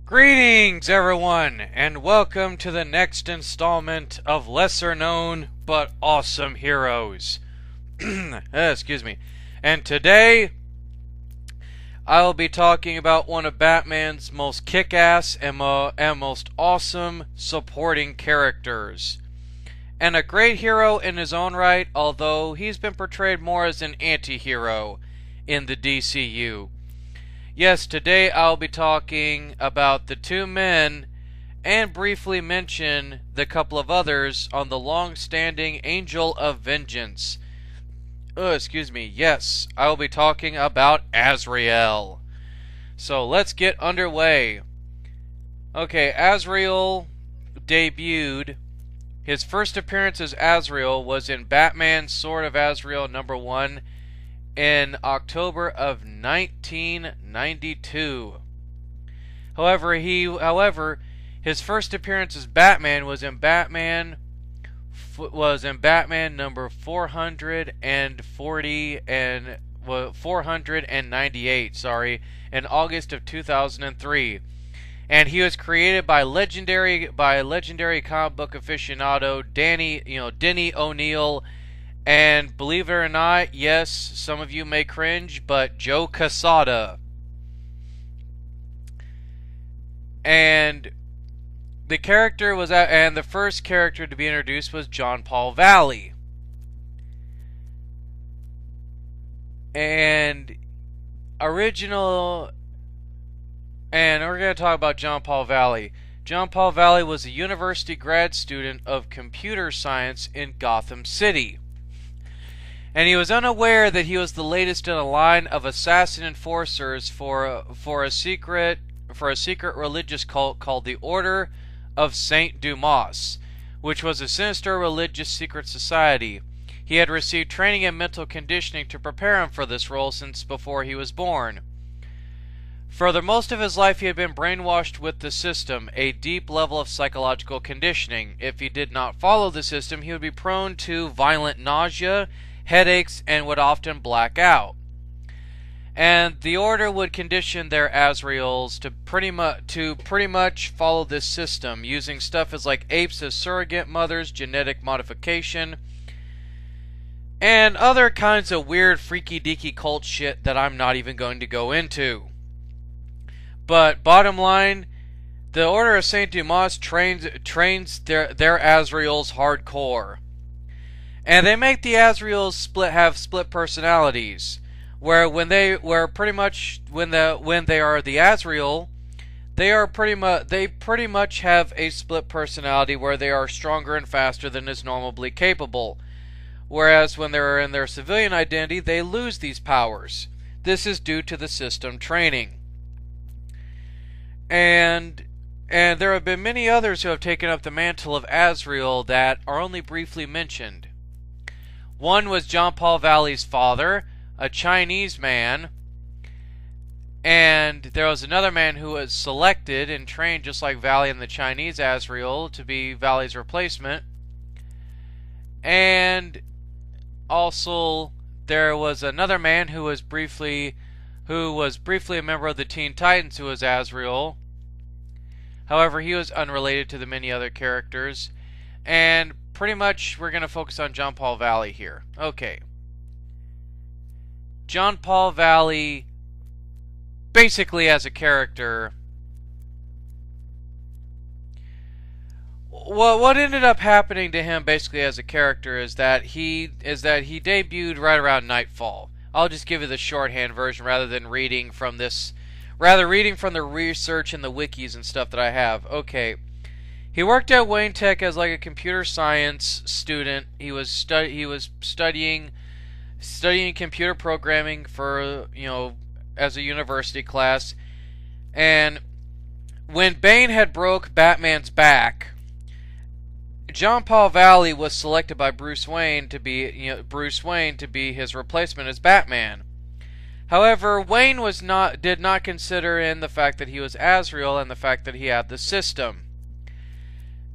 Greetings, everyone, and welcome to the next installment of lesser known but awesome heroes. Excuse me. And today, I will be talking about one of Batman's most kick-ass and most awesome supporting characters. And a great hero in his own right, although he's been portrayed more as an anti-hero in the DCU. Yes, today I'll be talking about the two men and briefly mention the couple of others on the long-standing Angel of Vengeance. Yes, I will be talking about Azrael. So let's get underway. Okay, Azrael debuted. His first appearance as Azrael was in Batman Sword of Azrael #1 in October of 1992. However, his first appearance as Batman was in Batman number 498, in August of 2003. And he was created by legendary comic book aficionado Denny O'Neil. And believe it or not, yes, some of you may cringe, but Joe Quesada. And the first character to be introduced was John Paul Valley. And we're going to talk about John Paul Valley. John Paul Valley was a university grad student of computer science in Gotham City. And he was unaware that he was the latest in a line of assassin enforcers for a secret religious cult called the Order of Saint Dumas, which was a sinister religious secret society. He had received training and mental conditioning to prepare him for this role since before he was born. For the most of his life he had been brainwashed with the system, a deep level of psychological conditioning. If he did not follow the system, he would be prone to violent nausea, headaches, and would often black out. And the Order would condition their Azraels to pretty much follow this system, using stuff as like apes as surrogate mothers, genetic modification, and other kinds of weird freaky-deaky cult shit that I'm not even going to go into. But bottom line, the Order of Saint Dumas trains their Azraels hardcore. And they make the Azraels have split personalities, where when they are the Azrael, they pretty much have a split personality where they are stronger and faster than is normally capable. Whereas when they're in their civilian identity, they lose these powers. This is due to the system training. And there have been many others who have taken up the mantle of Azrael that are only briefly mentioned. One was John Paul Valley's father, a Chinese man, and there was another man who was selected and trained just like Valley and the Chinese Azrael to be Valley's replacement. And also there was another man who was briefly a member of the Teen Titans who was Azrael. However, he was unrelated to the many other characters. And pretty much we're going to focus on John Paul Valley here. Okay. John Paul Valley, basically as a character, what ended up happening to him basically as a character is that he debuted right around Nightfall. I'll just give you the shorthand version rather than reading from the research and the wikis and stuff that I have. Okay. He worked at Wayne Tech as like a computer science student. He was studying computer programming for, as a university class. And when Bane had broke Batman's back, John Paul Valley was selected by Bruce Wayne to be his replacement as Batman. However, Wayne did not consider in the fact that he was Azrael and the fact that he had the system.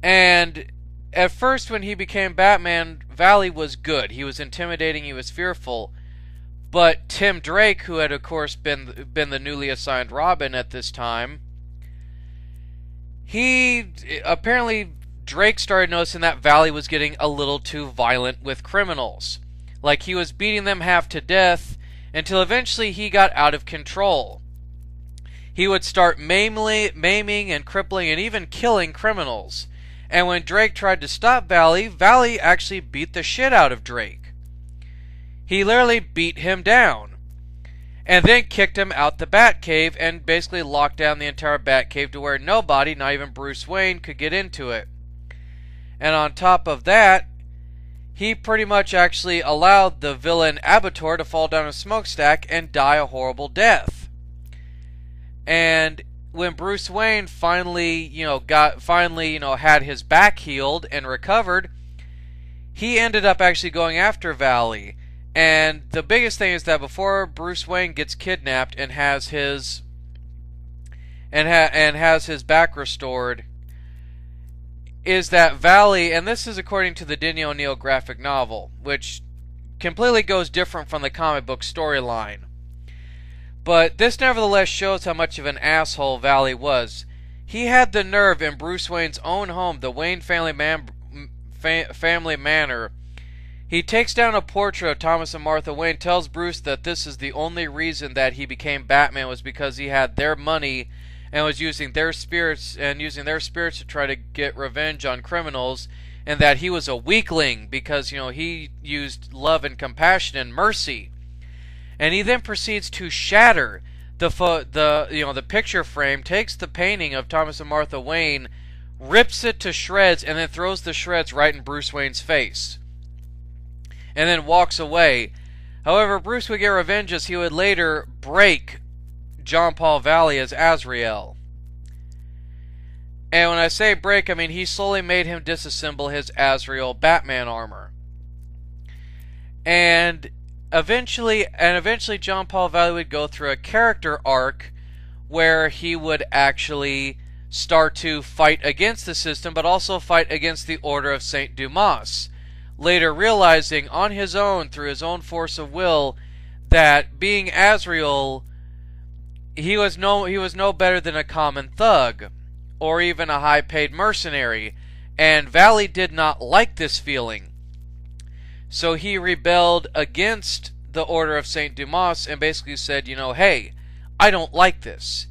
And at first when he became Batman, Valley was good. He was intimidating, he was fearful. But Tim Drake, who had of course been the newly assigned Robin at this time, he apparently Drake started noticing that Valley was getting a little too violent with criminals. Like he was beating them half to death until eventually he got out of control. He would start maiming and crippling and even killing criminals. And when Drake tried to stop Valley, Valley actually beat the shit out of Drake. He literally beat him down. And then kicked him out the Batcave and basically locked down the entire Batcave to where nobody, not even Bruce Wayne, could get into it. And on top of that, he pretty much actually allowed the villain Abator to fall down a smokestack and die a horrible death. And when Bruce Wayne finally, had his back healed and recovered, he ended up actually going after Valley. And the biggest thing is that before Bruce Wayne gets kidnapped and has his back restored, is that Valley, and this is according to the Denny O'Neil graphic novel, which completely goes different from the comic book storyline. But this nevertheless shows how much of an asshole Valley was. He had the nerve in Bruce Wayne's own home, the Wayne family manor. He takes down a portrait of Thomas and Martha Wayne, tells Bruce that this is the only reason that he became Batman was because he had their money and was using their spirits to try to get revenge on criminals, and that he was a weakling because, he used love and compassion and mercy. And he then proceeds to shatter the picture frame, takes the painting of Thomas and Martha Wayne, rips it to shreds, and then throws the shreds right in Bruce Wayne's face. And then walks away. However, Bruce would get revenge as he would later break John Paul Valley as Azrael. And when I say break, I mean he slowly made him disassemble his Azrael Batman armor. And eventually John Paul Valley would go through a character arc where he would actually start to fight against the system, but also fight against the Order of St. Dumas. Later realizing on his own, through his own force of will, that being Azrael, he was no better than a common thug, or even a high-paid mercenary, and Valley did not like this feeling. So he rebelled against the Order of St. Dumas and basically said, hey, I don't like this.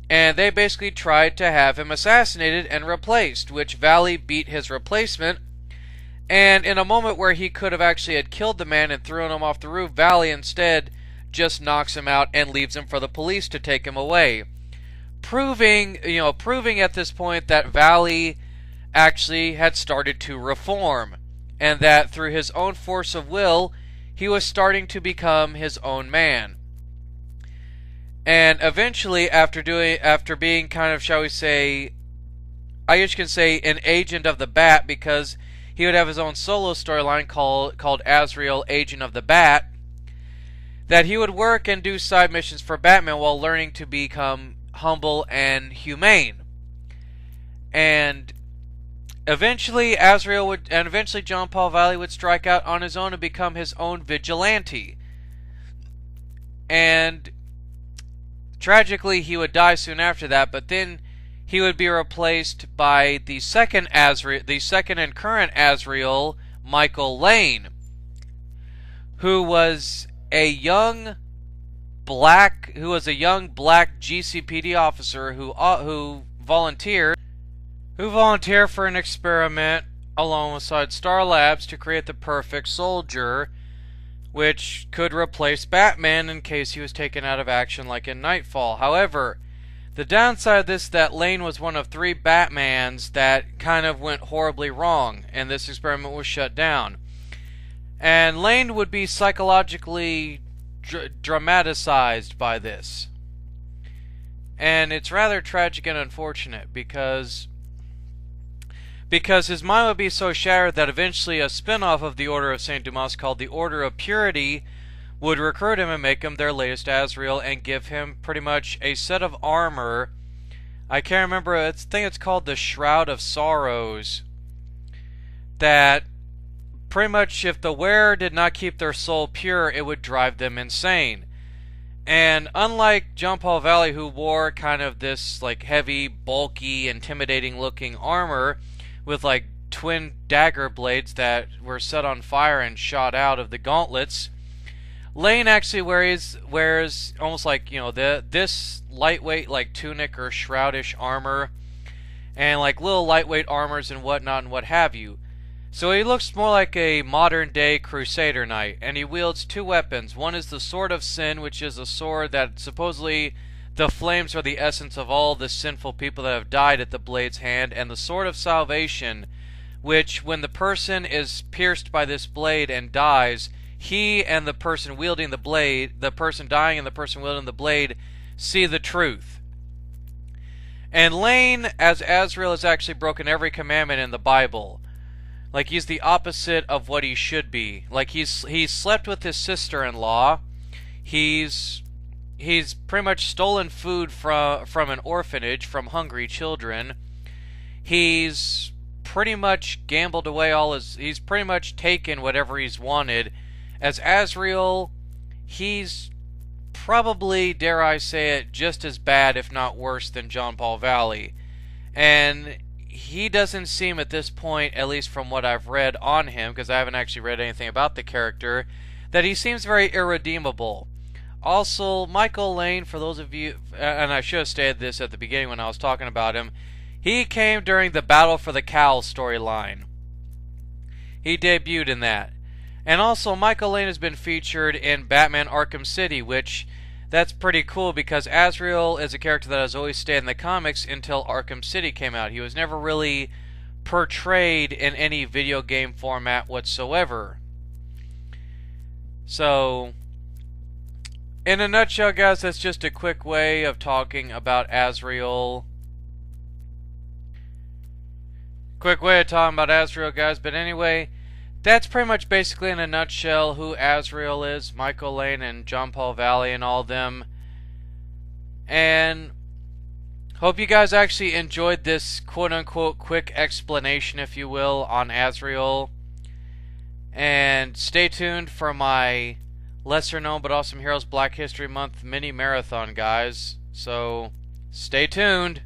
And they basically tried to have him assassinated and replaced, which Valley beat his replacement. And in a moment where he could have actually had killed the man and thrown him off the roof, Valley instead just knocks him out and leaves him for the police to take him away. Proving at this point that Valley actually had started to reform, and that through his own force of will, he was starting to become his own man. And eventually, after being kind of, shall we say, I guess you can say an agent of the Bat, because he would have his own solo storyline called Azrael, Agent of the Bat, that he would work and do side missions for Batman while learning to become humble and humane. And eventually John Paul Valley would strike out on his own and become his own vigilante. And tragically, he would die soon after that, but then he would be replaced by the second and current Azrael, Michael Lane, who was a young black GCPD officer who volunteered for an experiment alongside Star Labs to create the perfect soldier, which could replace Batman in case he was taken out of action like in Nightfall. However, the downside of this is that Lane was one of 3 Batmans that kind of went horribly wrong, and this experiment was shut down. And Lane would be psychologically dramatized by this. And it's rather tragic and unfortunate because his mind would be so shattered that eventually a spin-off of the Order of St. Dumas called the Order of Purity would recruit him and make him their latest Azrael and give him pretty much a set of armor. I can't remember, I think it's called the Shroud of Sorrows, that pretty much if the wearer did not keep their soul pure, it would drive them insane. And unlike John Paul Valley, who wore kind of this like heavy, bulky, intimidating looking armor with like twin dagger blades that were set on fire and shot out of the gauntlets, Lane actually wears almost like, you know, this lightweight like tunic or shroudish armor and like little lightweight armors and whatnot and what have you. So he looks more like a modern day crusader knight, and he wields two weapons. One is the Sword of Sin, which is a sword that supposedly the flames are the essence of all the sinful people that have died at the blade's hand, and the Sword of Salvation, which when the person is pierced by this blade and dies, he and the person wielding the blade, the person dying and the person wielding the blade, see the truth. And Lane, as Azrael, has actually broken every commandment in the Bible. Like, he's the opposite of what he should be. Like, he's slept with his sister-in-law. He's pretty much stolen food from an orphanage, from hungry children. He's pretty much gambled away he's pretty much taken whatever he's wanted. As Azrael, he's probably, dare I say it, just as bad, if not worse, than John Paul Valley. And he doesn't seem at this point, at least from what I've read on him, because I haven't actually read anything about the character, that he seems very irredeemable. Also, Michael Lane, for those of you, and I should have stated this at the beginning when I was talking about him, he came during the Battle for the Cowl storyline. He debuted in that. And also, Michael Lane has been featured in Batman Arkham City, which, that's pretty cool because Azrael is a character that has always stayed in the comics until Arkham City came out. He was never really portrayed in any video game format whatsoever. So, in a nutshell, guys, that's just a quick way of talking about Azrael. Quick way of talking about Azrael, guys. But anyway, that's pretty much basically in a nutshell who Azrael is, Michael Lane and John Paul Valley and all them. And hope you guys actually enjoyed this quote-unquote quick explanation, if you will, on Azrael. And stay tuned for my lesser known but awesome Heroes Black History Month mini marathon, guys. So stay tuned.